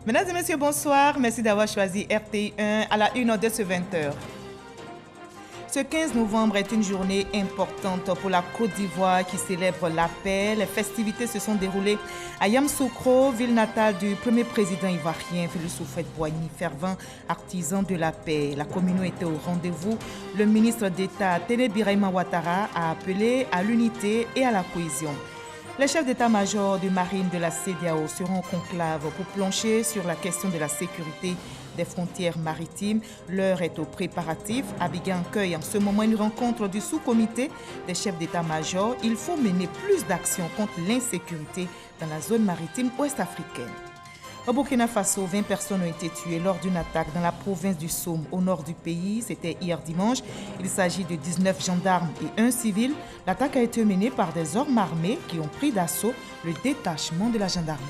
Mesdames et messieurs, bonsoir. Merci d'avoir choisi RTI1 à la 1h de ce 20h. Ce 15 novembre est une journée importante pour la Côte d'Ivoire qui célèbre la paix. Les festivités se sont déroulées à Yamoussoukro, ville natale du premier président ivoirien, Félix Houphouët-Boigny, fervent artisan de la paix. La communauté était au rendez-vous. Le ministre d'État, Téné Birahima Ouattara, a appelé à l'unité et à la cohésion. Les chefs d'état-major du marine de la CEDEAO seront en conclave pour plancher sur la question de la sécurité des frontières maritimes. L'heure est aux préparatifs. Abidjan accueille en ce moment une rencontre du sous-comité des chefs d'état-major. Il faut mener plus d'actions contre l'insécurité dans la zone maritime ouest-africaine. Au Burkina Faso, 20 personnes ont été tuées lors d'une attaque dans la province du Soum, au nord du pays. C'était hier dimanche. Il s'agit de 19 gendarmes et un civil. L'attaque a été menée par des hommes armés qui ont pris d'assaut le détachement de la gendarmerie.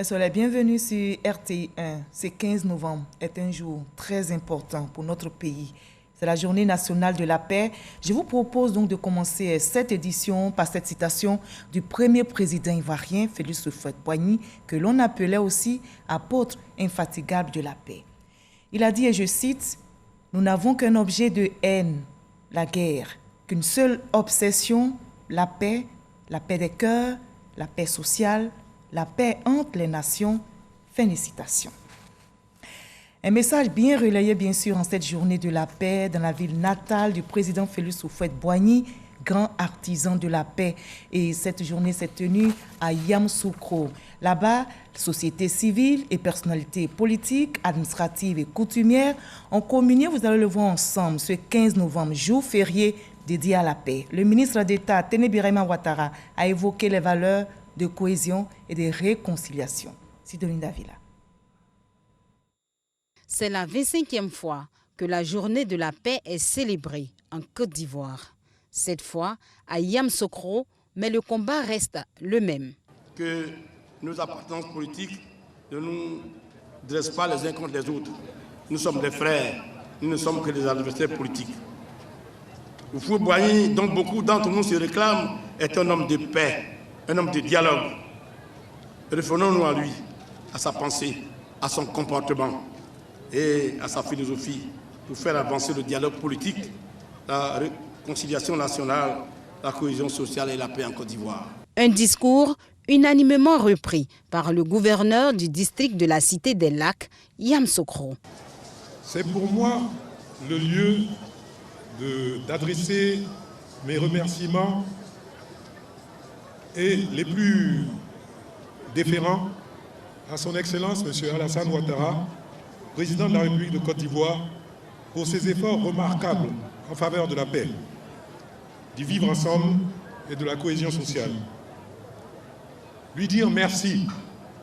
Soyez les bienvenus sur RTI1. Ce 15 novembre est un jour très important pour notre pays. C'est la journée nationale de la paix. Je vous propose donc de commencer cette édition par cette citation du premier président ivoirien, Félix Houphouët-Boigny, que l'on appelait aussi apôtre infatigable de la paix. Il a dit, et je cite, « Nous n'avons qu'un objet de haine, la guerre, qu'une seule obsession, la paix des cœurs, la paix sociale, la paix entre les nations. » Fin de citation. Un message bien relayé, bien sûr, en cette journée de la paix dans la ville natale du président Félix Houphouët-Boigny, grand artisan de la paix. Et cette journée s'est tenue à Yamoussoukro. Là-bas, société civile et personnalités politiques, administratives et coutumières ont communié, vous allez le voir ensemble, ce 15 novembre, jour férié dédié à la paix. Le ministre d'État, Téné Birahima Ouattara, a évoqué les valeurs de cohésion et de réconciliation. Sidoline Davila. C'est la 25e fois que la journée de la paix est célébrée en Côte d'Ivoire. Cette fois à Yamoussoukro, mais le combat reste le même. Que nos appartenances politiques ne nous dressent pas les uns contre les autres. Nous sommes des frères, nous ne sommes que des adversaires politiques. Houphouët-Boigny, dont beaucoup d'entre nous se réclament, est un homme de paix, un homme de dialogue. Référons-nous à lui, à sa pensée, à son comportement et à sa philosophie pour faire avancer le dialogue politique, la réconciliation nationale, la cohésion sociale et la paix en Côte d'Ivoire. Un discours unanimement repris par le gouverneur du district de la Cité des Lacs, Yamoussoukro. C'est pour moi le lieu d'adresser mes remerciements et les plus déférents à son Excellence M. Alassane Ouattara, président de la République de Côte d'Ivoire, pour ses efforts remarquables en faveur de la paix, du vivre ensemble et de la cohésion sociale. Lui dire merci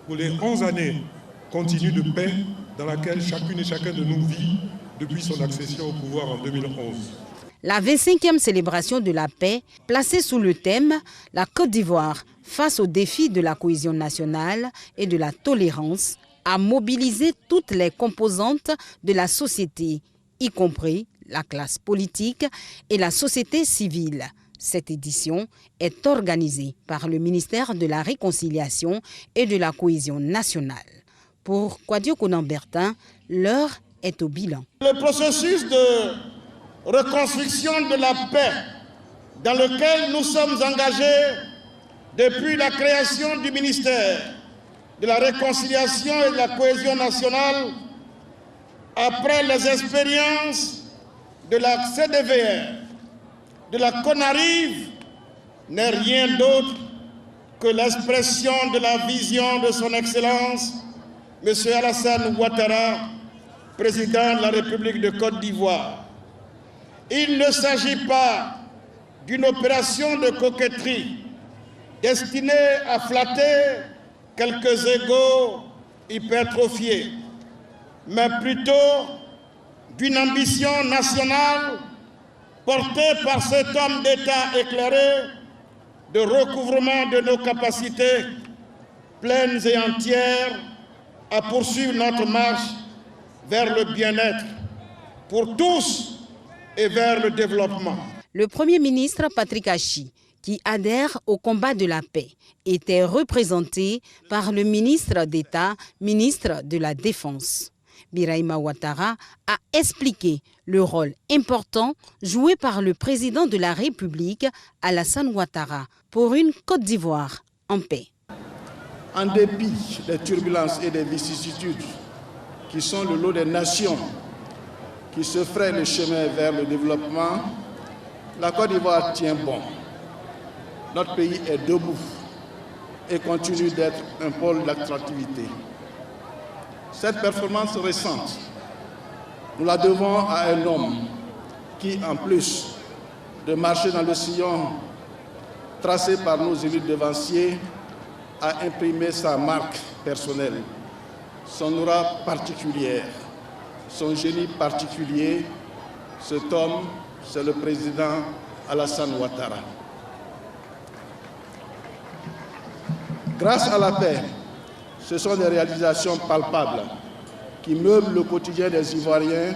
pour les 11 années continues de paix dans laquelle chacune et chacun de nous vit depuis son accession au pouvoir en 2011. La 25e célébration de la paix, placée sous le thème « La Côte d'Ivoire face aux défis de la cohésion nationale et de la tolérance », a mobilisé toutes les composantes de la société, y compris la classe politique et la société civile. Cette édition est organisée par le ministère de la Réconciliation et de la Cohésion nationale. Pour Kwadio Konambertin, l'heure est au bilan. Le processus de reconstruction de la paix dans lequel nous sommes engagés depuis la création du ministère de la Réconciliation et de la Cohésion nationale, après les expériences de la CDVR, de la CONARIV, n'est rien d'autre que l'expression de la vision de son Excellence, M. Alassane Ouattara, président de la République de Côte d'Ivoire. Il ne s'agit pas d'une opération de coquetterie destinée à flatter quelques égos hypertrophiés, mais plutôt d'une ambition nationale portée par cet homme d'État éclairé de recouvrement de nos capacités pleines et entières à poursuivre notre marche vers le bien-être pour tous et vers le développement. Le Premier ministre Patrick Achi, qui adhèrent au combat de la paix étaient représentés par le ministre d'État, ministre de la Défense. Birahima Ouattara a expliqué le rôle important joué par le président de la République, Alassane Ouattara, pour une Côte d'Ivoire en paix. En dépit des turbulences et des vicissitudes qui sont le lot des nations qui se frayent le chemin vers le développement, la Côte d'Ivoire tient bon. Notre pays est debout et continue d'être un pôle d'attractivité. Cette performance récente, nous la devons à un homme qui, en plus de marcher dans le sillon tracé par nos élus devanciers, a imprimé sa marque personnelle, son aura particulière, son génie particulier. Cet homme, c'est le président Alassane Ouattara. Grâce à la paix, ce sont des réalisations palpables qui meublent le quotidien des Ivoiriens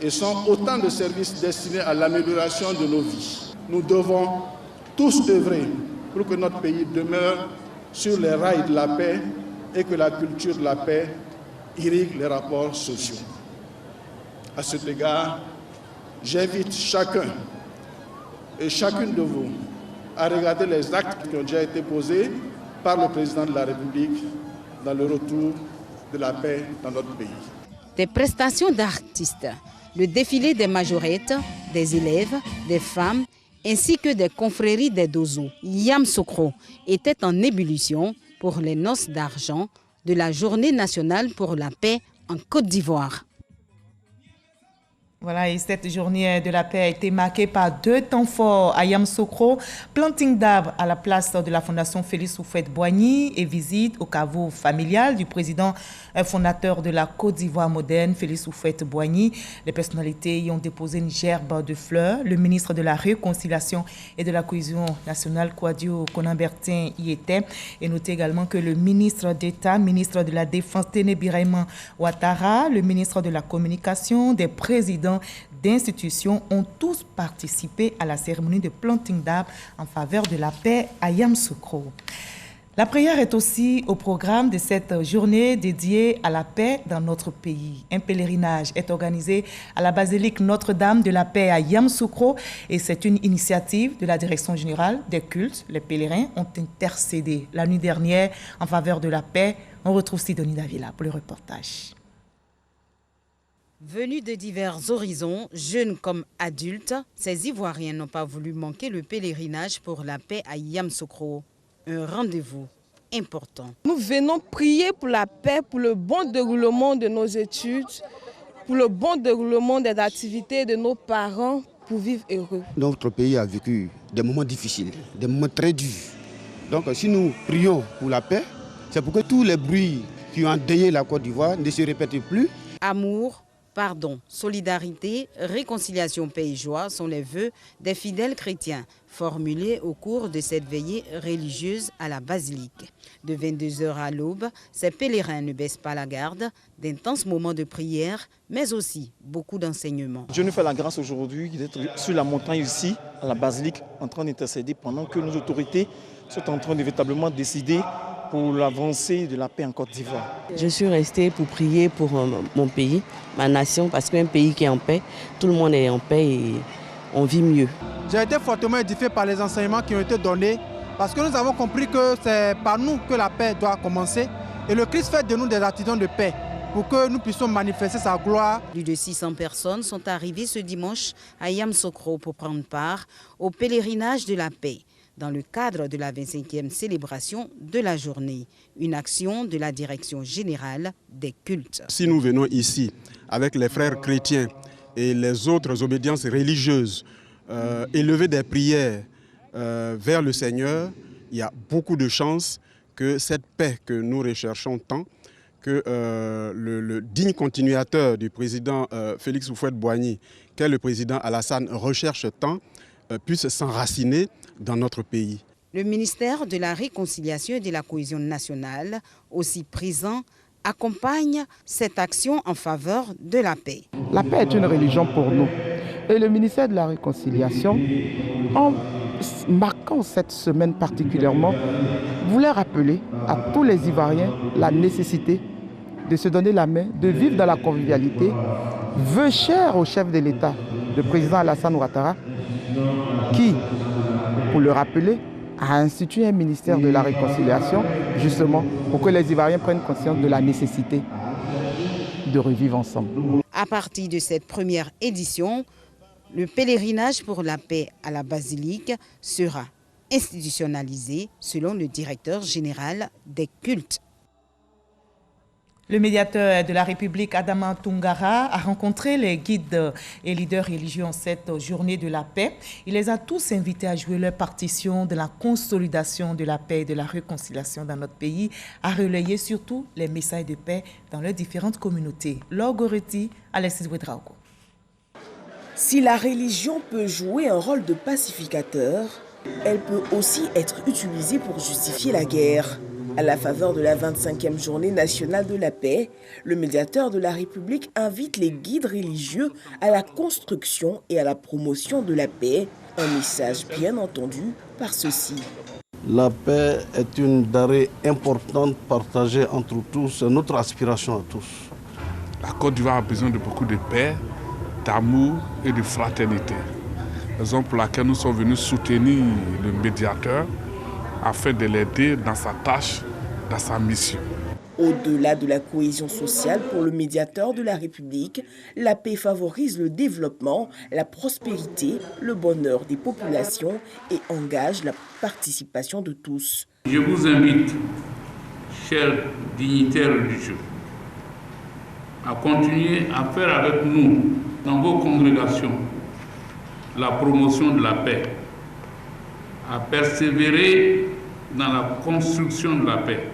et sont autant de services destinés à l'amélioration de nos vies. Nous devons tous œuvrer pour que notre pays demeure sur les rails de la paix et que la culture de la paix irrigue les rapports sociaux. À cet égard, j'invite chacun et chacune de vous à regarder les actes qui ont déjà été posés par le président de la République dans le retour de la paix dans notre pays. Des prestations d'artistes, le défilé des majorettes, des élèves, des femmes, ainsi que des confréries des Dozo, Yamoussoukro, étaient en ébullition pour les noces d'argent de la Journée nationale pour la paix en Côte d'Ivoire. Voilà, et cette journée de la paix a été marquée par 2 temps forts à Yamoussoukro, planting d'arbres à la place de la Fondation Félix Houphouët-Boigny et visite au caveau familial du président fondateur de la Côte d'Ivoire moderne, Félix Houphouët-Boigny. Les personnalités y ont déposé une gerbe de fleurs. Le ministre de la Réconciliation et de la Cohésion nationale, Kouadio Konan-Bertin, y était. Et notez également que le ministre d'État, ministre de la Défense, Téné Birahima Ouattara, le ministre de la Communication, des présidents d'institutions ont tous participé à la cérémonie de planting d'arbres en faveur de la paix à Yamoussoukro. La prière est aussi au programme de cette journée dédiée à la paix dans notre pays. Un pèlerinage est organisé à la basilique Notre-Dame de la Paix à Yamoussoukro et c'est une initiative de la Direction générale des cultes. Les pèlerins ont intercédé la nuit dernière en faveur de la paix. On retrouve Sidonie Davila pour le reportage. Venus de divers horizons, jeunes comme adultes, ces Ivoiriens n'ont pas voulu manquer le pèlerinage pour la paix à Yamoussoukro. Un rendez-vous important. Nous venons prier pour la paix, pour le bon déroulement de nos études, pour le bon déroulement des activités de nos parents, pour vivre heureux. Notre pays a vécu des moments difficiles, des moments très durs. Donc si nous prions pour la paix, c'est pour que tous les bruits qui ont endeuillé la Côte d'Ivoire ne se répètent plus. Amour, pardon, solidarité, réconciliation, paix et joie sont les vœux des fidèles chrétiens formulés au cours de cette veillée religieuse à la basilique. De 22h à l'aube, ces pèlerins ne baissent pas la garde, d'intenses moments de prière, mais aussi beaucoup d'enseignements. Dieu nous fait la grâce aujourd'hui d'être sur la montagne ici, à la basilique, en train d'intercéder pendant que nos autorités sont en train de véritablement décider pour l'avancée de la paix en Côte d'Ivoire. Je suis restée pour prier pour mon pays, ma nation, parce qu'un pays qui est en paix, tout le monde est en paix et on vit mieux. J'ai été fortement édifié par les enseignements qui ont été donnés, parce que nous avons compris que c'est par nous que la paix doit commencer. Et le Christ fait de nous des artisans de paix, pour que nous puissions manifester sa gloire. Plus de 600 personnes sont arrivées ce dimanche à Yamoussoukro pour prendre part au pèlerinage de la paix, dans le cadre de la 25e célébration de la journée, une action de la Direction générale des cultes. Si nous venons ici avec les frères chrétiens et les autres obédiences religieuses, élever des prières vers le Seigneur, il y a beaucoup de chances que cette paix que nous recherchons tant, que le digne continuateur du président Félix Houphouët-Boigny, qu'est le président Alassane, recherche tant, puisse s'enraciner dans notre pays. Le ministère de la Réconciliation et de la Cohésion nationale, aussi présent, accompagne cette action en faveur de la paix. La paix est une religion pour nous. Et le ministère de la Réconciliation, en marquant cette semaine particulièrement, voulait rappeler à tous les Ivoiriens la nécessité de se donner la main, de vivre dans la convivialité, vœu cher au chef de l'État, le président Alassane Ouattara, qui, pour le rappeler, a institué un ministère de la réconciliation, justement, pour que les Ivoiriens prennent conscience de la nécessité de revivre ensemble. À partir de cette première édition, le pèlerinage pour la paix à la basilique sera institutionnalisé selon le directeur général des cultes. Le médiateur de la République, Adama Toungara, a rencontré les guides et leaders religieux en cette journée de la paix. Il les a tous invités à jouer leur partition de la consolidation de la paix et de la réconciliation dans notre pays, à relayer surtout les messages de paix dans leurs différentes communautés. Laure Goretti, Alexis Ouedraogo. Si la religion peut jouer un rôle de pacificateur, elle peut aussi être utilisée pour justifier la guerre. À la faveur de la 25e journée nationale de la paix, le médiateur de la République invite les guides religieux à la construction et à la promotion de la paix, un message bien entendu par ceux-ci. La paix est une denrée importante partagée entre tous, c'est notre aspiration à tous. La Côte d'Ivoire a besoin de beaucoup de paix, d'amour et de fraternité. Raison pour laquelle nous sommes venus soutenir le médiateur afin de l'aider dans sa tâche, dans sa mission. Au-delà de la cohésion sociale pour le médiateur de la République, la paix favorise le développement, la prospérité, le bonheur des populations et engage la participation de tous. Je vous invite, chers dignitaires religieux, à continuer à faire avec nous, dans vos congrégations, la promotion de la paix, à persévérer dans la construction de la paix,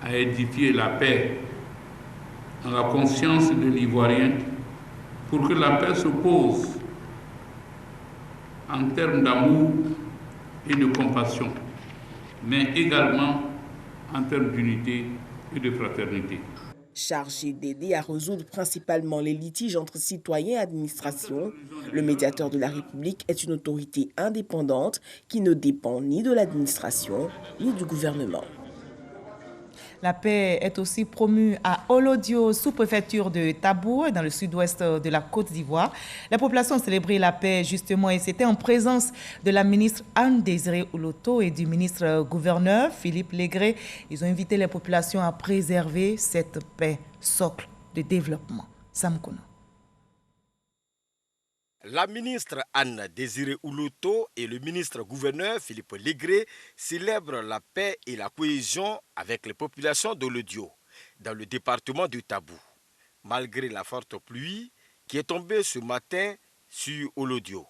à édifier la paix dans la conscience de l'Ivoirien pour que la paix se pose en termes d'amour et de compassion, mais également en termes d'unité et de fraternité. Chargé d'aider à résoudre principalement les litiges entre citoyens et administration, le médiateur de la République est une autorité indépendante qui ne dépend ni de l'administration ni du gouvernement. La paix est aussi promue à Olodio, sous-préfecture de Tabou, dans le sud-ouest de la Côte d'Ivoire. La population a célébré la paix justement et c'était en présence de la ministre Anne-Désirée Ouloto et du ministre gouverneur Philippe Légré. Ils ont invité les populations à préserver cette paix, socle de développement. Sam Kono. La ministre Anne-Désirée Ouloto et le ministre gouverneur Philippe Légré célèbrent la paix et la cohésion avec les populations d'Olodio, dans le département de Tabou, malgré la forte pluie qui est tombée ce matin sur Olodio.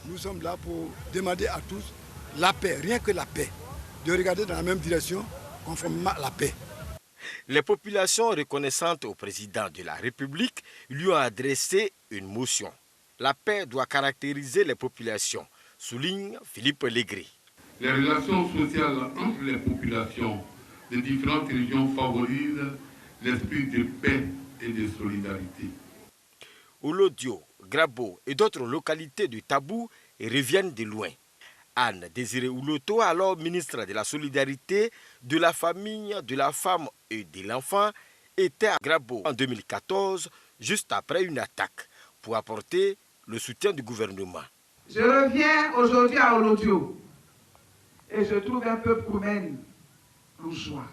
Nous sommes là pour demander à tous la paix, rien que la paix, de regarder dans la même direction conformément à la paix. Les populations reconnaissantes au président de la République lui ont adressé une motion. La paix doit caractériser les populations, souligne Philippe Légré. Les relations sociales entre les populations de différentes régions favorisent l'esprit de paix et de solidarité. Olodio, Grabo et d'autres localités du Tabou reviennent de loin. Anne-Désirée Ouloto, alors ministre de la Solidarité, de la Famille, de la Femme et de l'Enfant, était à Grabo en 2014, juste après une attaque, pour apporter le soutien du gouvernement. Je reviens aujourd'hui à Olodio et je trouve un peuple roumain en joie,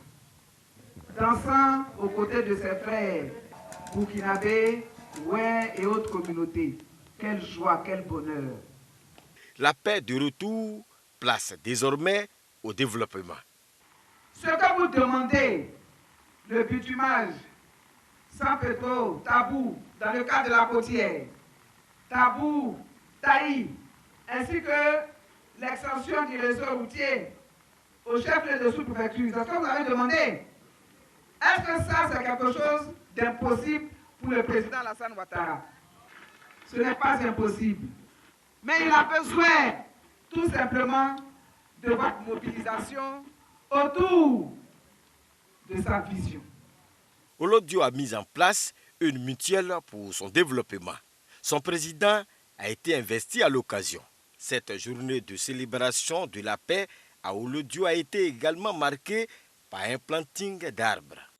dansant aux côtés de ses frères burkinabés, ouin et autres communautés. Quelle joie, quel bonheur. La paix de retour place désormais au développement. Ce que vous demandez, le bitumage, sans pétrole, Tabou, dans le cadre de la côtière, Tabou, Taï, ainsi que l'extension du réseau routier au chef de sous-préfecture. C'est ce que vous avez demandé. Est-ce que ça, c'est quelque chose d'impossible pour le président Alassane Ouattara? Ce n'est pas impossible. Mais il a besoin, tout simplement, de votre mobilisation autour de sa vision. Olodio a mis en place une mutuelle pour son développement. Son président a été investi à l'occasion. Cette journée de célébration de la paix à Olodio a été également marquée par un planting d'arbres.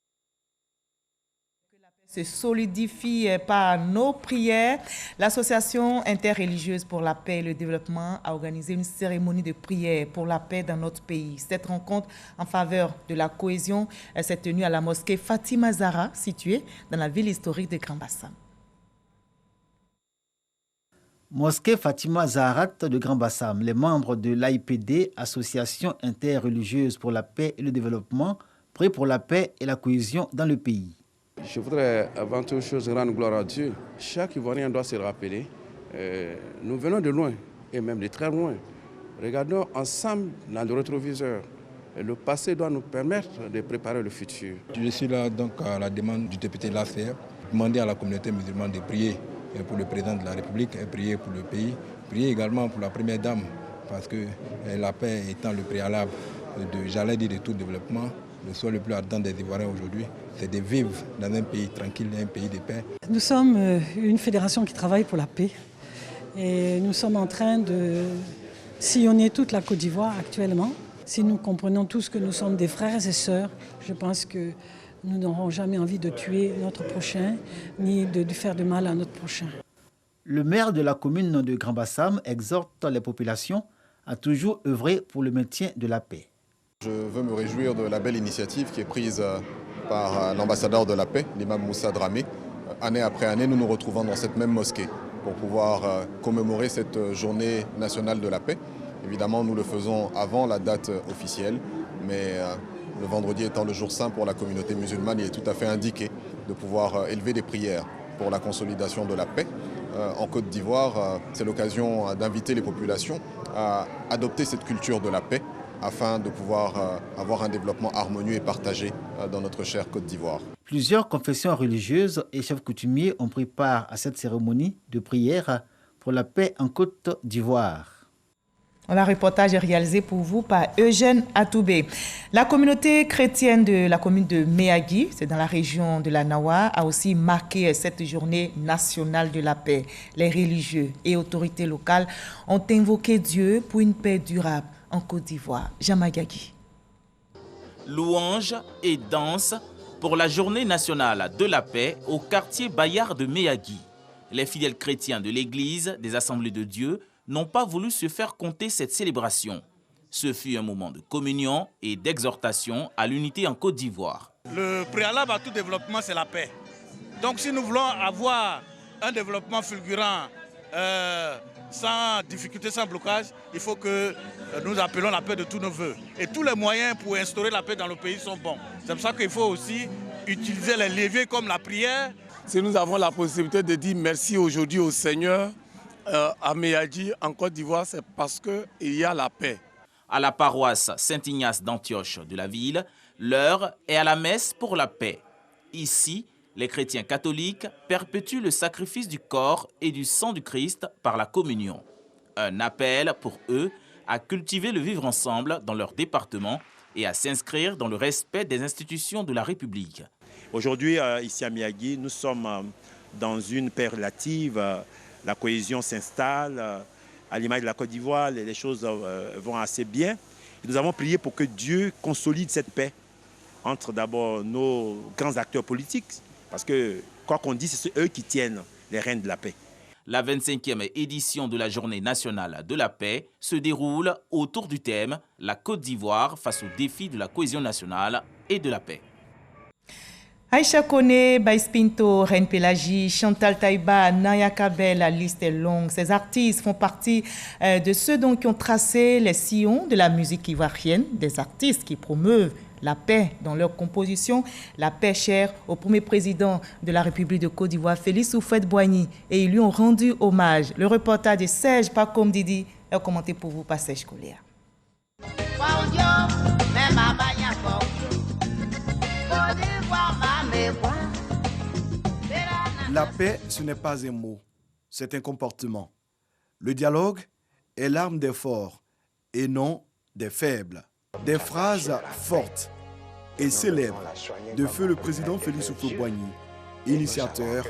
Se solidifie par nos prières. L'Association interreligieuse pour la paix et le développement a organisé une cérémonie de prière pour la paix dans notre pays. Cette rencontre en faveur de la cohésion s'est tenue à la mosquée Fatima Zahra, située dans la ville historique de Grand Bassam. Mosquée Fatima Zahra de Grand Bassam, les membres de l'AIPD, Association interreligieuse pour la paix et le développement, prient pour la paix et la cohésion dans le pays. Je voudrais avant toute chose rendre gloire à Dieu. Chaque Ivoirien doit se rappeler, nous venons de loin et même de très loin. Regardons ensemble dans le rétroviseur. Le passé doit nous permettre de préparer le futur. Je suis là donc à la demande du député de l'ACR, demander à la communauté musulmane de prier pour le président de la République, et prier pour le pays, prier également pour la première dame, parce que la paix étant le préalable de tout développement. Le souhait le plus ardent des Ivoiriens aujourd'hui, c'est de vivre dans un pays tranquille, un pays de paix. Nous sommes une fédération qui travaille pour la paix et nous sommes en train de sillonner toute la Côte d'Ivoire actuellement. Si nous comprenons tous que nous sommes des frères et sœurs, je pense que nous n'aurons jamais envie de tuer notre prochain ni de faire de mal à notre prochain. Le maire de la commune de Grand Bassam exhorte les populations à toujours œuvrer pour le maintien de la paix. Je veux me réjouir de la belle initiative qui est prise par l'ambassadeur de la paix, l'imam Moussa Dramé. Année après année, nous nous retrouvons dans cette même mosquée pour pouvoir commémorer cette journée nationale de la paix. Évidemment, nous le faisons avant la date officielle, mais le vendredi étant le jour saint pour la communauté musulmane, il est tout à fait indiqué de pouvoir élever des prières pour la consolidation de la paix. En Côte d'Ivoire, c'est l'occasion d'inviter les populations à adopter cette culture de la paix, afin de pouvoir avoir un développement harmonieux et partagé dans notre chère Côte d'Ivoire. Plusieurs confessions religieuses et chefs coutumiers ont pris part à cette cérémonie de prière pour la paix en Côte d'Ivoire. Le reportage est réalisé pour vous par Eugène Atoubé. La communauté chrétienne de la commune de Méagui, c'est dans la région de la Nawa, a aussi marqué cette journée nationale de la paix. Les religieux et autorités locales ont invoqué Dieu pour une paix durable en Côte d'Ivoire. Jamagagi. Louanges et danse pour la journée nationale de la paix au quartier Bayard de Méagui. Les fidèles chrétiens de l'église des Assemblées de Dieu n'ont pas voulu se faire compter cette célébration. Ce fut un moment de communion et d'exhortation à l'unité en Côte d'Ivoire. Le préalable à tout développement, c'est la paix. Donc si nous voulons avoir un développement fulgurant, sans difficulté, sans blocage, il faut que nous appelons la paix de tous nos voeux. Et tous les moyens pour instaurer la paix dans le pays sont bons. C'est pour ça qu'il faut aussi utiliser les leviers comme la prière. Si nous avons la possibilité de dire merci aujourd'hui au Seigneur à Méagui, en Côte d'Ivoire, c'est parce qu'il y a la paix. À la paroisse Saint-Ignace d'Antioche de la ville, l'heure est à la messe pour la paix. Ici, les chrétiens catholiques perpétuent le sacrifice du corps et du sang du Christ par la communion. Un appel pour eux à cultiver le vivre ensemble dans leur département et à s'inscrire dans le respect des institutions de la République. Aujourd'hui, ici à Méagui, nous sommes dans une paix relative. La cohésion s'installe. À l'image de la Côte d'Ivoire, les choses vont assez bien. Et nous avons prié pour que Dieu consolide cette paix entre d'abord nos grands acteurs politiques, parce que, quoi qu'on dise, c'est eux qui tiennent les rênes de la paix. La 25e édition de la Journée nationale de la paix se déroule autour du thème « La Côte d'Ivoire face aux défis de la cohésion nationale et de la paix ». Aïcha Kone, Baïs Pinto, Reine Pélagie, Chantal Taïba, Naya Kabel, la liste est longue. Ces artistes font partie de ceux donc qui ont tracé les sillons de la musique ivoirienne, des artistes qui promeuvent la paix dans leur composition, la paix chère au premier président de la République de Côte d'Ivoire, Félix Houphouët-Boigny, et ils lui ont rendu hommage. Le reportage de Serge Pacom Didi est commenté pour vous par Serge Coléa. La paix, ce n'est pas un mot, c'est un comportement. Le dialogue est l'arme des forts et non des faibles. Des phrases fortes et célèbres de feu le président Félix Houphouët-Boigny, initiateur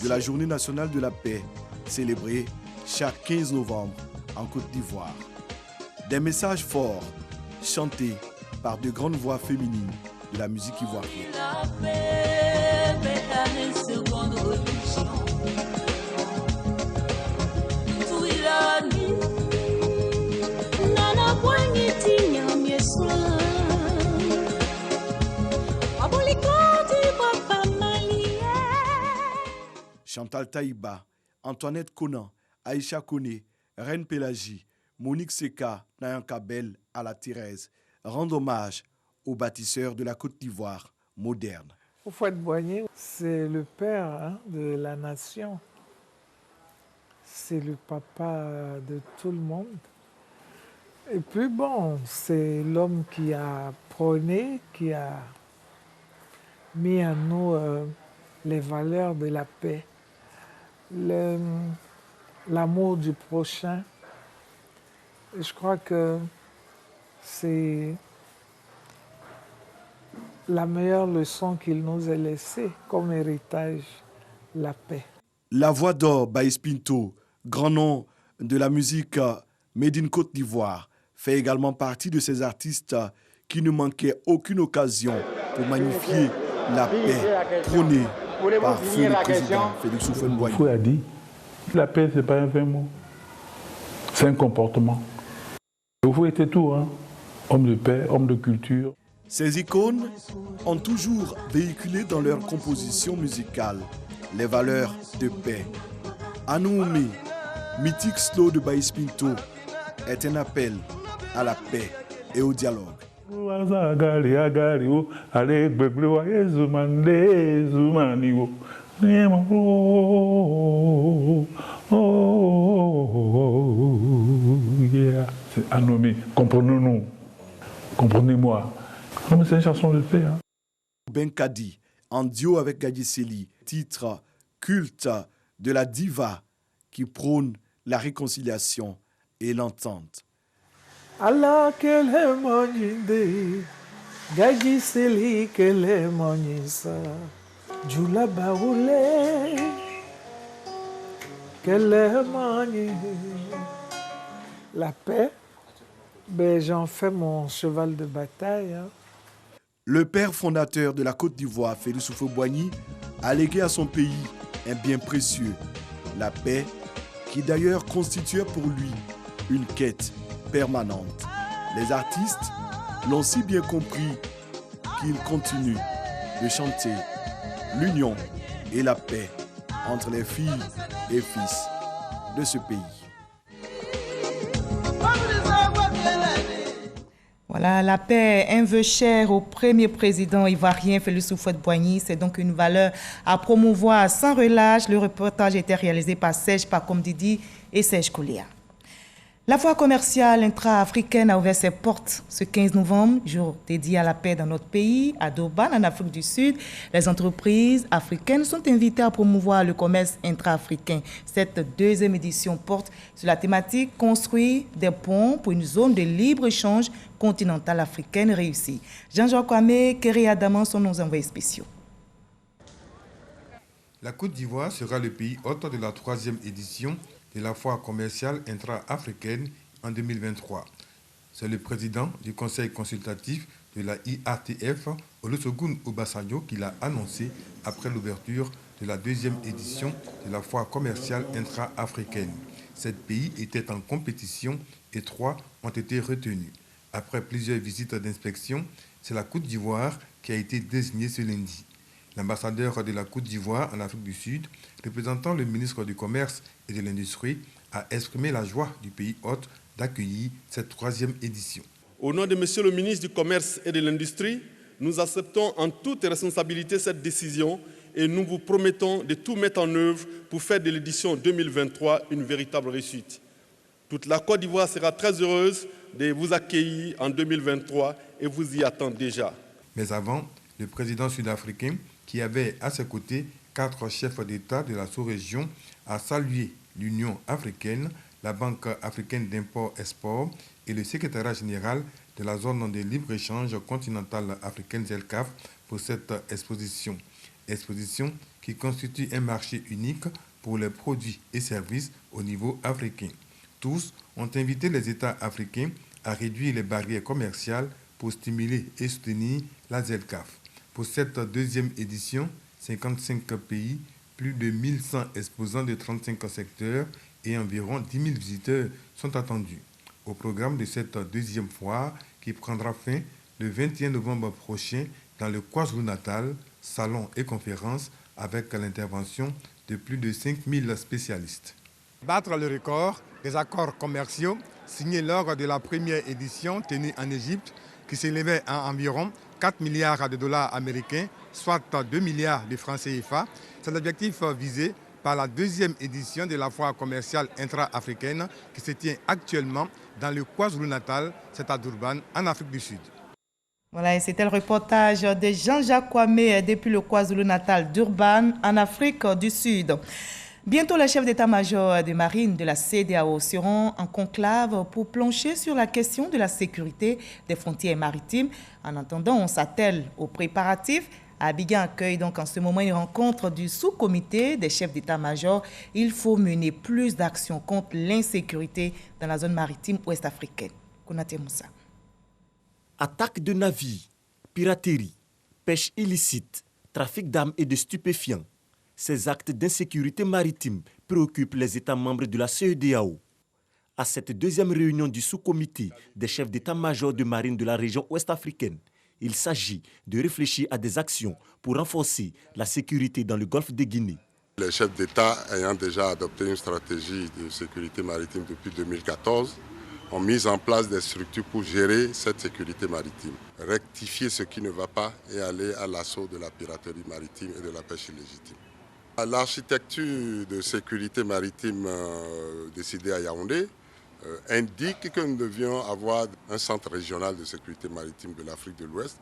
de la Journée nationale de la paix, célébrée chaque 15 novembre en Côte d'Ivoire. Des messages forts, chantés par de grandes voix féminines de la musique ivoirienne. Chantal Taïba, Antoinette Conan, Aïcha Kone, Reine Pélagie, Monique Seka, Nayanka Bell à la Thérèse rendent hommage aux bâtisseurs de la Côte d'Ivoire moderne. Houphouët-Boigny, c'est le père de la nation. C'est le papa de tout le monde. Et puis bon, c'est l'homme qui a prôné, qui a mis en nous les valeurs de la paix, l'amour du prochain. Et je crois que c'est la meilleure leçon qu'il nous a laissée comme héritage, la paix. La Voix d'Or Baïs Pinto, grand nom de la musique made in Côte d'Ivoire, fait également partie de ces artistes qui ne manquaient aucune occasion pour magnifier la paix prônée par feu le président Félix Houphouët-Boigny. Fouet a dit, la paix, ce n'est pas un vain mot, c'est un comportement. Houphouët était tout, hein? Homme de paix, homme de culture. Ces icônes ont toujours véhiculé dans leur composition musicale les valeurs de paix. Anououmé, mythique slow de Baïs Pinto, est un appel à la paix et au dialogue. C'est Anououmé, comprenons-nous, comprenez-moi. C'est une chanson de paix. Hein. Ben Kadi, en duo avec Gadji Sely, titre culte de la diva qui prône la réconciliation et l'entente. Allah qu'elle est monide, Gadji Sely qu'elle est monisa, Djoula Baoulé, qu'elle est monide. La paix, ben, j'en fais mon cheval de bataille. Hein. Le père fondateur de la Côte d'Ivoire, Félix Houphouët-Boigny, a légué à son pays un bien précieux, la paix, qui d'ailleurs constituait pour lui une quête permanente. Les artistes l'ont si bien compris qu'ils continuent de chanter l'union et la paix entre les filles et fils de ce pays. Voilà, la paix, un vœu cher au premier président ivoirien Félix Houphouët-Boigny. C'est donc une valeur à promouvoir sans relâche. Le reportage a été réalisé par Serge Pakomdidi et Serge Koulia. La foire commerciale intra-africaine a ouvert ses portes ce 15 novembre, jour dédié à la paix dans notre pays, à Durban, en Afrique du Sud. Les entreprises africaines sont invitées à promouvoir le commerce intra-africain. Cette deuxième édition porte sur la thématique « Construire des ponts pour une zone de libre-échange continentale africaine réussie ». Jean-Jacques Kwame, Kerry Adaman sont nos envoyés spéciaux. La Côte d'Ivoire sera le pays hôte de la 3e édition de la foire commerciale intra-africaine en 2023. C'est le président du conseil consultatif de la IATF, Olusegun Obasanjo, qui l'a annoncé après l'ouverture de la 2e édition de la foire commerciale intra-africaine. 7 pays étaient en compétition et 3 ont été retenus. Après plusieurs visites d'inspection, c'est la Côte d'Ivoire qui a été désignée ce lundi. L'ambassadeur de la Côte d'Ivoire en Afrique du Sud, représentant le ministre du Commerce et de l'Industrie, a exprimé la joie du pays hôte d'accueillir cette 3e édition. Au nom de Monsieur le ministre du Commerce et de l'Industrie, nous acceptons en toute responsabilité cette décision et nous vous promettons de tout mettre en œuvre pour faire de l'édition 2023 une véritable réussite. Toute la Côte d'Ivoire sera très heureuse de vous accueillir en 2023 et vous y attend déjà. Mais avant, le président sud-africain, qui avait à ses côtés 4 chefs d'État de la sous-région, a salué l'Union africaine, la Banque africaine d'import-export et le secrétariat général de la zone de libre-échange continentale africaine ZELCAF pour cette exposition. Exposition qui constitue un marché unique pour les produits et services au niveau africain. tous ont invité les États africains à réduire les barrières commerciales pour stimuler et soutenir la ZLECAf. Pour cette deuxième édition, 55 pays, plus de 1100 exposants de 35 secteurs et environ 10 000 visiteurs sont attendus. Au programme de cette deuxième foire qui prendra fin le 21 novembre prochain dans le KwaZulu-Natal, salon et conférences avec l'intervention de plus de 5000 spécialistes. Battre le record des accords commerciaux signés lors de la première édition tenue en Égypte qui s'élevait à environ 4 milliards de dollars américains, soit 2 milliards de francs CFA. C'est l'objectif visé par la deuxième édition de la foire commerciale intra-africaine qui se tient actuellement dans le KwaZulu-Natal, c'est à Durban, en Afrique du Sud. Voilà, et c'était le reportage de Jean-Jacques Kwame depuis le KwaZulu-Natal, Durban, en Afrique du Sud. Bientôt, les chefs d'état-major de marine de la CEDEAO seront en conclave pour plancher sur la question de la sécurité des frontières maritimes. En attendant, on s'attelle aux préparatifs. Abidjan accueille donc en ce moment une rencontre du sous-comité des chefs d'état-major. Il faut mener plus d'actions contre l'insécurité dans la zone maritime ouest-africaine. Konaté Moussa. Attaques de navires, piraterie, pêche illicite, trafic d'armes et de stupéfiants. Ces actes d'insécurité maritime préoccupent les États membres de la CEDEAO. À cette deuxième réunion du sous-comité des chefs d'état-major de marine de la région ouest-africaine, il s'agit de réfléchir à des actions pour renforcer la sécurité dans le golfe de Guinée. Les chefs d'État ayant déjà adopté une stratégie de sécurité maritime depuis 2014 ont mis en place des structures pour gérer cette sécurité maritime, rectifier ce qui ne va pas et aller à l'assaut de la piraterie maritime et de la pêche illégitime. L'architecture de sécurité maritime décidée à Yaoundé indique que nous devions avoir un centre régional de sécurité maritime de l'Afrique de l'Ouest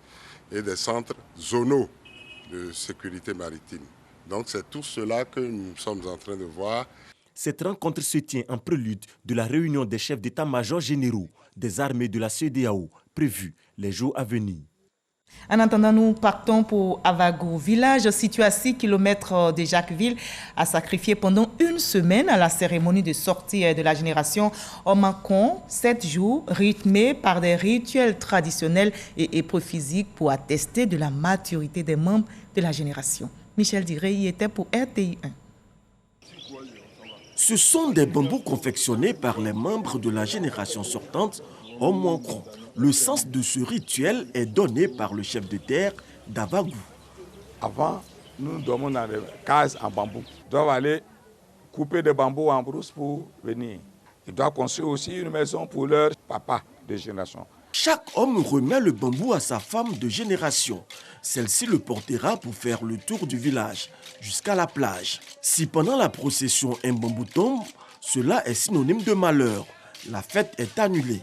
et des centres zonaux de sécurité maritime. Donc c'est tout cela que nous sommes en train de voir. Cette rencontre se tient en prélude de la réunion des chefs d'état-major généraux des armées de la CEDEAO prévue les jours à venir. En attendant, nous partons pour Avagou, village situé à 6 km de Jacquesville, a sacrifié pendant une semaine à la cérémonie de sortie de la génération Omakon, 7 jours rythmés par des rituels traditionnels et épreuves physiques pour attester de la maturité des membres de la génération. Michel Diré y était pour RTI 1. Ce sont des bambous confectionnés par les membres de la génération sortante Omakon. Le sens de ce rituel est donné par le chef de terre d'Avagou. Avant, nous dormons dans des cases en bambou. Ils doivent aller couper des bambous en brousse pour venir. Ils doivent construire aussi une maison pour leur papa de génération. Chaque homme remet le bambou à sa femme de génération. Celle-ci le portera pour faire le tour du village jusqu'à la plage. Si pendant la procession un bambou tombe, cela est synonyme de malheur. La fête est annulée.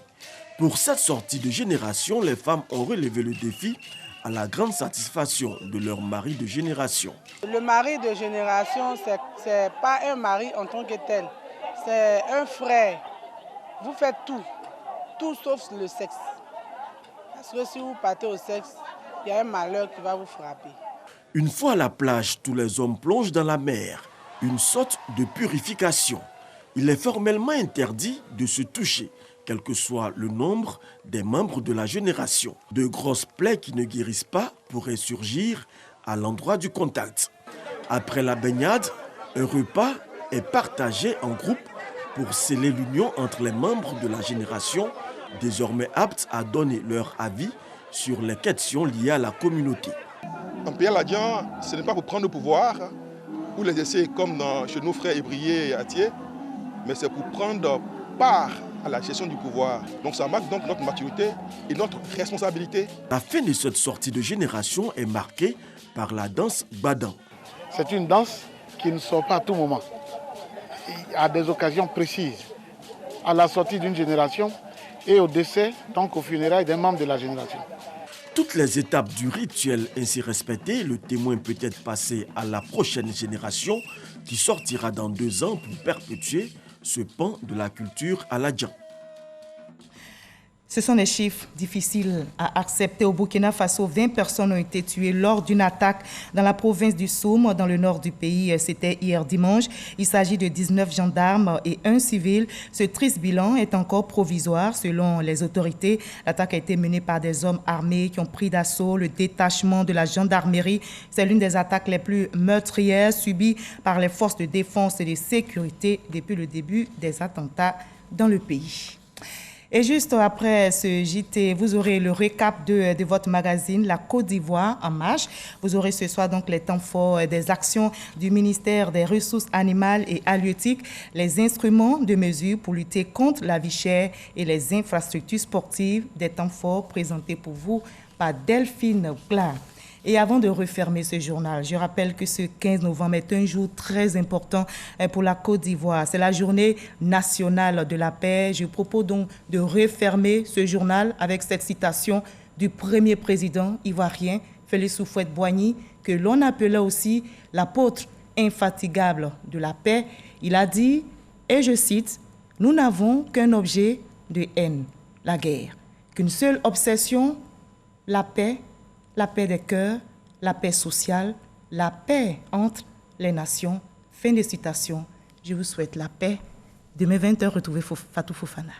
Pour cette sortie de génération, les femmes ont relevé le défi à la grande satisfaction de leur mari de génération. Le mari de génération, ce n'est pas un mari en tant que tel, c'est un frère. Vous faites tout sauf le sexe. Parce que si vous partez au sexe, il y a un malheur qui va vous frapper. Une fois à la plage, tous les hommes plongent dans la mer, une sorte de purification. Il est formellement interdit de se toucher, quel que soit le nombre des membres de la génération. De grosses plaies qui ne guérissent pas pourraient surgir à l'endroit du contact. Après la baignade, un repas est partagé en groupe pour sceller l'union entre les membres de la génération, désormais aptes à donner leur avis sur les questions liées à la communauté. En payant l'Adjan, ce n'est pas pour prendre le pouvoir ou l'exercer comme chez nos frères Ébrié et Atié, mais c'est pour prendre part à la gestion du pouvoir. Donc ça marque donc notre maturité et notre responsabilité. La fin de cette sortie de génération est marquée par la danse Badan. C'est une danse qui ne sort pas à tout moment, à des occasions précises, à la sortie d'une génération et au décès, donc aux funérailles d'un membre de la génération. Toutes les étapes du rituel ainsi respectées, le témoin peut être passé à la prochaine génération qui sortira dans 2 ans pour perpétuer ce pan de la culture à l'Adjan. Ce sont des chiffres difficiles à accepter. Au Burkina Faso, 20 personnes ont été tuées lors d'une attaque dans la province du Soum, dans le nord du pays. C'était hier dimanche. Il s'agit de 19 gendarmes et un civil. Ce triste bilan est encore provisoire selon les autorités. L'attaque a été menée par des hommes armés qui ont pris d'assaut le détachement de la gendarmerie. C'est l'une des attaques les plus meurtrières subies par les forces de défense et de sécurité depuis le début des attentats dans le pays. Et juste après ce JT, vous aurez le récap de votre magazine, La Côte d'Ivoire en marche. Vous aurez ce soir donc les temps forts des actions du ministère des Ressources animales et halieutiques, les instruments de mesure pour lutter contre la vie chère et les infrastructures sportives, des temps forts présentés pour vous par Delphine Plat. Et avant de refermer ce journal, je rappelle que ce 15 novembre est un jour très important pour la Côte d'Ivoire. C'est la journée nationale de la paix. Je propose donc de refermer ce journal avec cette citation du premier président ivoirien, Félix Houphouët-Boigny, que l'on appelait aussi l'apôtre infatigable de la paix. Il a dit, et je cite, « Nous n'avons qu'un objet de haine, la guerre, qu'une seule obsession, la paix des cœurs, la paix sociale, la paix entre les nations. » Fin de citation. Je vous souhaite la paix. Demain 20h, retrouvez Fatou Fofana.